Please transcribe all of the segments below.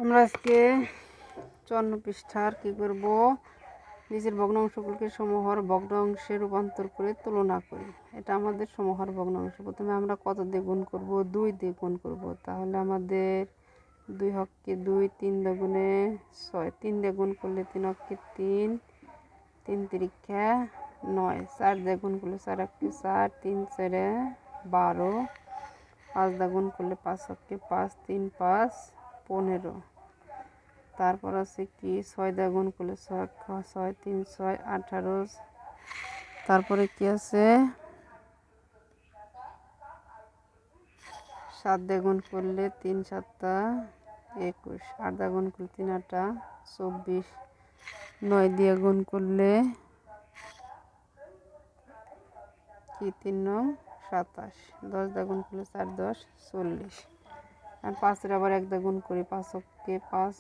আমরা আজকে 54 পৃষ্ঠার কি করব, নিচের ভগ্নাংশগুলোকে সমহর ভগ্নাংশে রূপান্তর করে তুলনা করি। এটা আমাদের সমহর ভগ্নাংশ। প্রথমে আমরা কত দিয়ে গুণ করব? 2 দিয়ে গুণ করব। তাহলে আমাদের 2 হক্কে 2, 3 দ্বিগুণে 6, 3 দিয়ে গুণ করলে 3 হক্কে 3, 3 তিরিক্ষা 9, 4 দিয়ে গুণ করলে 4 হক্কে 4, 3 4 12, 5 দিয়ে গুণ করলে 5 হক্কে 5, 3 5 15। তারপর আছে কি 6 দিয়ে গুণ করলে 6 6 3 6 18। তারপরে কি আছে 7 দিয়ে গুণ করলে 3 7 21, 8 দিয়ে গুণ করলে 3 8 24, 9 দিয়ে গুণ করলে কি 3 9 27, 10 দিয়ে গুণ করলে 4 10 40। আর 5 আবার 1 দিয়ে গুণ করি, 5 হক্কে 5,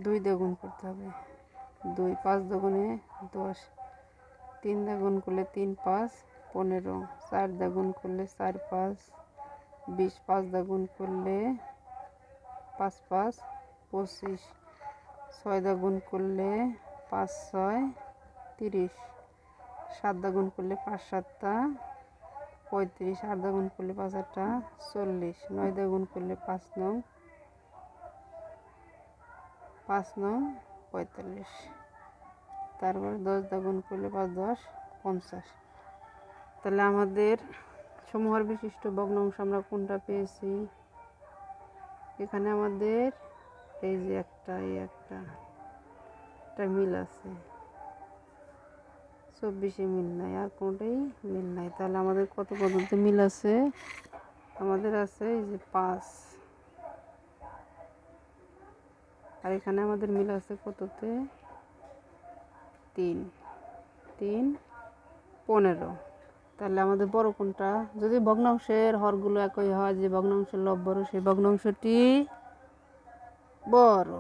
2 দিয়ে গুণ করতে হবে, 2 5 দুগুণে 10, 3 দিয়ে গুণ করলে 3 5 15, 4 দিয়ে গুণ করলে 4 5 20, 5 দিয়ে গুণ করলে 5 5 25, 6 দিয়ে গুণ করলে 5 6 30, 7 দিয়ে গুণ করলে 5 7 35, 8 দিয়ে গুণ করলে 5 8 40, 9 দিয়ে গুণ করলে 5 9 45। তারপর 10 দিয়ে গুণ করলে 5 10 50। তাহলে আমাদের সমহর বিশিষ্ট ভগ্নাংশ আমরা কোনটা পেয়েছি? এখানে আমাদের এই যে একটা মিল আছে, 24-এ মিল নাই, আর কোনটাই মিল নাই। তাহলে আমাদের কত পদ্ধতি মিল আছে? আমাদের আছে এই যে 5, আর এখানে আমাদের মিল আছে কততে? 3 3 15। তাহলে আমাদের বড় কোনটা? যদি ভগ্নাংশের হরগুলো একই হয়, যে ভগ্নাংশের লব বড় সেই ভগ্নাংশটি বড়।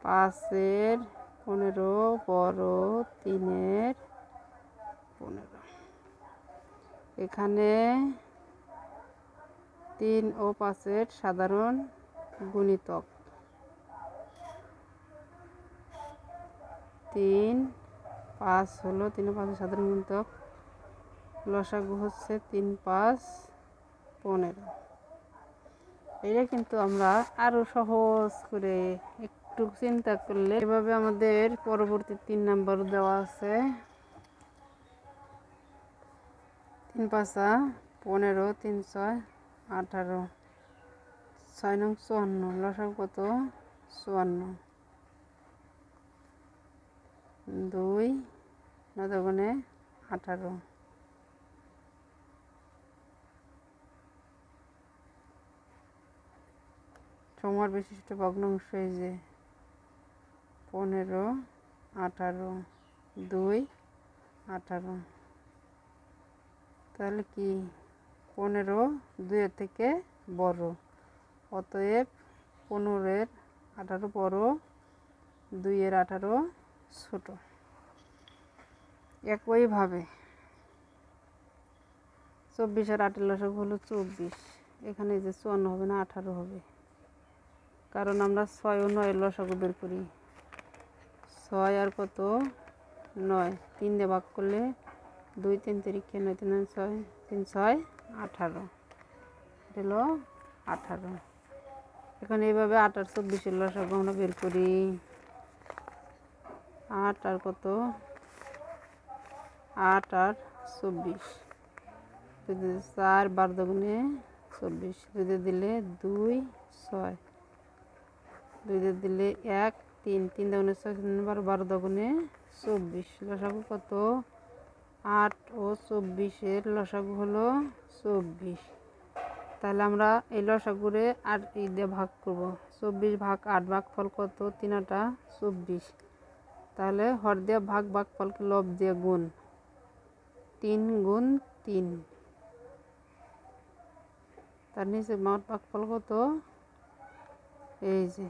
5-এর 15 বড়, 3-এর 15। এখানে 3 ও 5-এর সাধারণ গুণিতক, 3 5 হলো 3 ও 5-এর সাধারণ গুণিতক। লসাগু হচ্ছে 3 5 15। এটা কিন্তু আমরা আরো সহজ করে একটু চিন্তা করলে, এভাবে আমাদের পরবর্তী 3 নাম্বার দেওয়া আছে। 3 5 15, 3 6 18, 6 9 54, লসাগু কত? 54। 2 9 দুগুণে 18। সমহর বিশিষ্ট ভগ্নাংশ এই যে 15 18, 2 18। তাহলে কি 15 2-এর থেকে বড়, অতএব 15-এর 18 বড়, 2-এর 18 ছোট। একইভাবে 24 আর 8-এর লসাগু হলো 24। এখানে যে 54 হবে না, 18 হবে, কারণ আমরা 6 ও 9-এর লসাগু বের করি। 6 আর কত? 9, 3 দিয়ে ভাগ করলে 2 3 তিরিক্ষা 9 3 6 3 6 18, এটা হলো 18। এখন এইভাবে 8 আর 24-এর লসাগু আমরা বের করি। 8 আর কত? 8 আর 24, 4 12 দুগুণে 24, 2 দিয়ে দিলে 2 6, 2 দিয়ে দিলে 1 3, 3 দুগুণে 6 12 12 দুগুণে 24। লসাগু কত? 8 ও 24-এর লসাগু হলো 24। তাহলে আমরা এই লসাগুরে 8 দিয়ে ভাগ করব। 24 ভাগ 8 ভাগফল কত? 3 8 24। তাহলে হর দিয়ে ভাগ ভাগফলকে লব দিয়ে গুণ, 3 গুণ 3। তার নিচে মোট ভাগফল কত? এই যে